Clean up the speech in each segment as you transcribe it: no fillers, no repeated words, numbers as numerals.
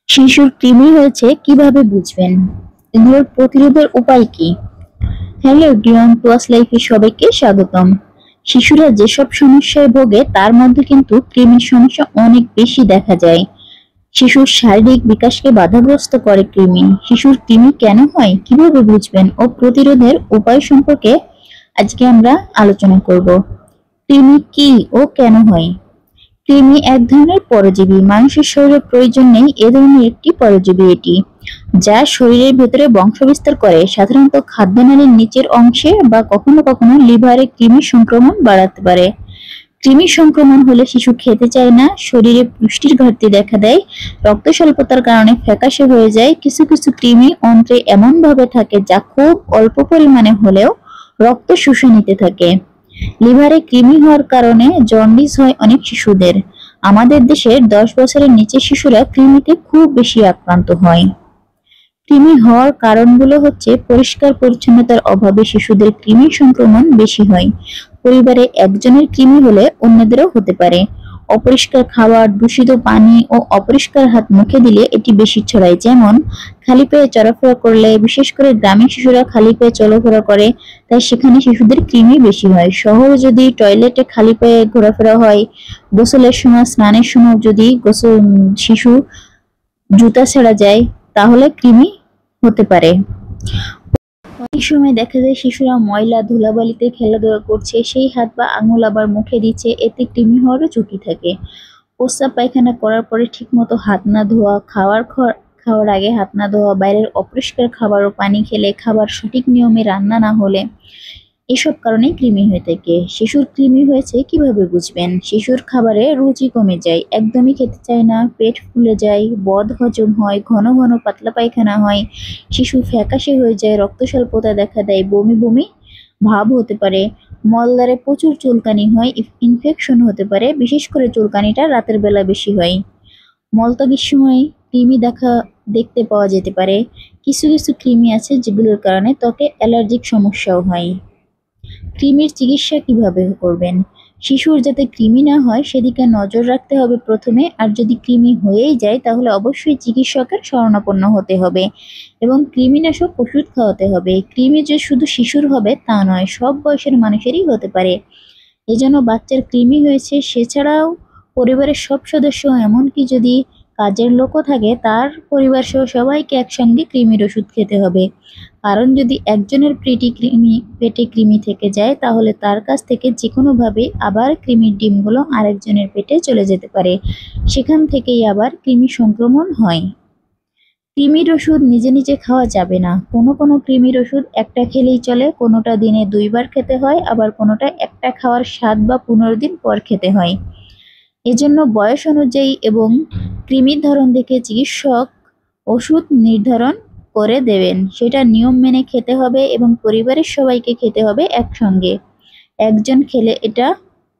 শিশুর কৃমি হয়েছে কিভাবে বুঝবেন? এগুলোর প্রতিরোধের উপায় কি? হ্যালো এভরিওয়ান, ক্লাস লাইফে সবাইকে স্বাগতম। শিশুরা যেসব সমস্যায় ভোগে তার মধ্যে কিন্তু কৃমির সমস্যা অনেক বেশি দেখা যায়। শিশুর শারীরিক বিকাশকে বাধাগ্রস্ত করে কৃমি। শিশুর কৃমি কেন হয়, কিভাবে বুঝবেন ও প্রতিরোধের উপায় সম্পর্কে আজকে আমরা আলোচনা করব। কৃমি কি ও কেন হয়? কৃমি এক ধরনের পরজীবী। মানুষের শরীরে প্রয়োজন নেই এ ধরনের একটি পরজীবী এটি, যা শরীরের ভেতরে বংশবিস্তার করে, সাধারণত খাদ্যনালীর নিচের অংশে বা কখনো কখনো লিভারে কৃমি সংক্রমণ বাড়াতে পারে। কৃমি সংক্রমণ হলে শিশু খেতে চায় না, শরীরে পুষ্টির ঘাটতি দেখা দেয়, রক্ত স্বল্পতার কারণে ফ্যাকাশে হয়ে যায়। কিছু কিছু কৃমি অন্ত্রে এমন ভাবে থাকে যা খুব অল্প পরিমাণে হলেও রক্ত শুষে নিতে থাকে। লিভারে কৃমি হওয়ার কারণে জন্ডিস হয় অনেক শিশুদের। আমাদের দেশের 10 বছরের নিচের শিশুরা কৃমিতে খুব বেশি আক্রান্ত হয়। কৃমি হওয়ার কারণগুলো হচ্ছে পরিষ্কার পরিচ্ছন্নতার অভাবে শিশুদের কৃমি সংক্রমণ বেশি হয়। পরিবারে একজনের কৃমি হলে অন্যদেরও হতে পারে। অপরিষ্কার খাবার, দূষিত পানি ও অপরিষ্কার হাত মুখে দিলে এটি বেশি ছড়ায়। যেমন খালি পায়ে চলাফেরা করলে, বিশেষ করে গ্রামের শিশুরা খালি পায়ে চলাফেরা করে, তাই সেখানে শিশুদের কৃমি বেশি হয়। শহরে যদি টয়লেটে খালি পায়ে ঘোরাফেরা হয়, গোসলের সময়, স্নানের সময় যদি শিশু জুতা ছেঁড়া যায়, তাহলে কৃমি হতে পারে। অনেক সময় দেখা যায় শিশুরা ময়লা ধুলাবালিতে খেলাধুলা করছে, সেই হাত বা আঙুল আবার মুখে দিচ্ছে, এতে কৃমি হওয়ারও ঝুঁকি থাকে। প্রস্রাব পায়খানা করার পরে ঠিকমতো হাত না ধোয়া, খাওয়ার আগে হাত না ধোয়া, বাইরের অপরিষ্কার খাবার ও পানি খেলে, খাবার সঠিক নিয়মে রান্না না হলে, এসব কারণে কৃমি হয়ে থাকে। শিশুর কৃমি হয়েছে কিভাবে বুঝবেন? শিশুর খাবারে রুচি কমে যায়, একদমই খেতে চায় না, পেট ফুলে যায়, বদ হজম হয়, ঘন ঘন পাতলা পায়খানা হয়, শিশু ফ্যাকাশে হয়ে যায়, রক্ত স্বল্পতা দেখা দেয়, বমি বমি ভাব হতে পারে, মলদ্বারে প্রচুর চুলকানি হয়, ইনফেকশন হতে পারে, বিশেষ করে চুলকানিটা রাতের বেলা বেশি হয়। মলত্যাগের সময় কৃমি দেখতে পাওয়া যেতে পারে। কিছু কিছু কৃমি আছে যেগুলোর কারণে ত্বকে অ্যালার্জিক সমস্যাও হয়। কৃমির চিকিৎসা কিভাবে করবেন? শিশুর যাতে কৃমি না হয় সেদিকে নজর রাখতে হবে প্রথমে, আর যদি কৃমি হয়েই যায় তাহলে অবশ্যই চিকিৎসকের শরণাপন্ন হতে হবে এবং কৃমিনাশক ওষুধ খাওয়াতে হবে। কৃমি যে শুধু শিশুর হবে তা নয়, সব বয়সের মানুষেরই হতে পারে। এজন্য বাচ্চার কৃমি হয়েছে সেছাড়াও পরিবারের সব সদস্য, এমনকি যদি কাজের লোকও থাকে, তার পরিবার সহ সবাইকে একসঙ্গে কৃমির ওষুধ খেতে হবে। কারণ যদি একজনের পেটে কৃমি থেকে যায় তাহলে তার কাছ থেকে যে কোনোভাবে আবার কৃমির ডিমগুলো আরেকজনের পেটে চলে যেতে পারে, সেখান থেকেই আবার কৃমি সংক্রমণ হয়। কৃমির ওষুধ নিজে নিজে খাওয়া যাবে না। কোনো কোনো কৃমির ওষুধ একটা খেলেই চলে, কোনোটা দিনে 2 বার খেতে হয়, আবার কোনোটা একটা খাওয়ার 7 বা 15 দিন পর খেতে হয়। এজন্য বয়স অনুযায়ী এবং কৃমির ধরন দেখে চিকিৎসক ওষুধ নির্ধারণ করে দেবেন। সেটা নিয়ম মেনে খেতে হবে এবং পরিবারের সবাইকে খেতে হবে একসঙ্গে। একজন খেলে এটা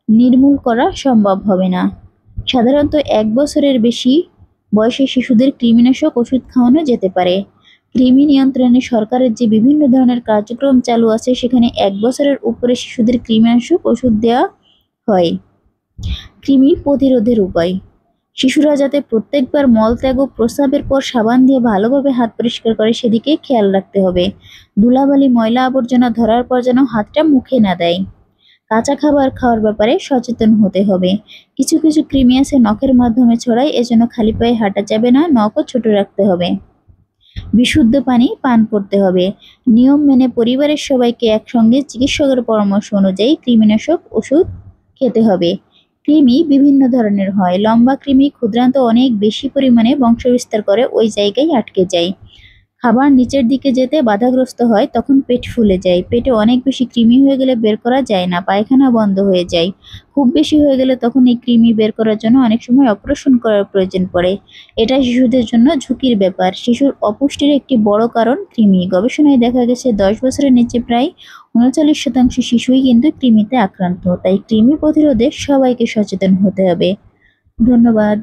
নির্মূল করা সম্ভব হবে না। সাধারণত 1 বছরের বেশি বয়সী শিশুদের কৃমিনাশক ওষুধ খাওয়ানো যেতে পারে। কৃমি নিয়ন্ত্রণে সরকারের যে বিভিন্ন ধরনের কার্যক্রম চালু আছে, সেখানে 1 বছরের উপরে শিশুদের কৃমিনাশক ওষুধ দেওয়া হয়। কৃমি প্রতিরোধের উপায়: শিশুরা যাতে প্রত্যেকবার মলত্যাগ ও প্রস্রাবের পর সাবান দিয়ে ভালোভাবে হাত পরিষ্কার করে সেদিকে খেয়াল রাখতে হবে। ধুলাবালি, ময়লা আবর্জনা ধরার পর যেন হাতটা মুখে না দেয়। কাঁচা খাবার খাওয়ার ব্যাপারে সচেতন হতে হবে। কিছু কিছু কৃমি আছে নখের মাধ্যমে ছড়ায়, এজন্য খালি পায়ে হাঁটা যাবে না, নখও ছোট রাখতে হবে। বিশুদ্ধ পানি পান করতে হবে। নিয়ম মেনে পরিবারের সবাইকে একসঙ্গে চিকিৎসকের পরামর্শ অনুযায়ী কৃমিনাশক ওষুধ খেতে হবে। কৃমি বিভিন্ন ধরনের হয়। লম্বা কৃমি ক্ষুদ্রান্ত অনেক বেশি পরিমাণে বংশবিস্তার করে ওই জায়গায় আটকে যায়। খাবার নিচের দিকে যেতে বাধাগ্রস্ত হয়, তখন পেট ফুলে যায়। পেটে অনেক বেশি কৃমি হয়ে গেলে বের করা যায় না, পায়খানা বন্ধ হয়ে যায়। খুব বেশি হয়ে গেলে তখন এই কৃমি বের করার জন্য অনেক সময় অপারেশন করার প্রয়োজন পড়ে। এটা শিশুদের জন্য ঝুঁকির ব্যাপার। শিশুর অপুষ্টির একটি বড় কারণ কৃমি। গবেষণায় দেখা গেছে 10 বছরের নিচে প্রায় 39% শিশুই কিন্তু কৃমিতে আক্রান্ত। তাই কৃমি প্রতিরোধে সবাইকে সচেতন হতে হবে। ধন্যবাদ।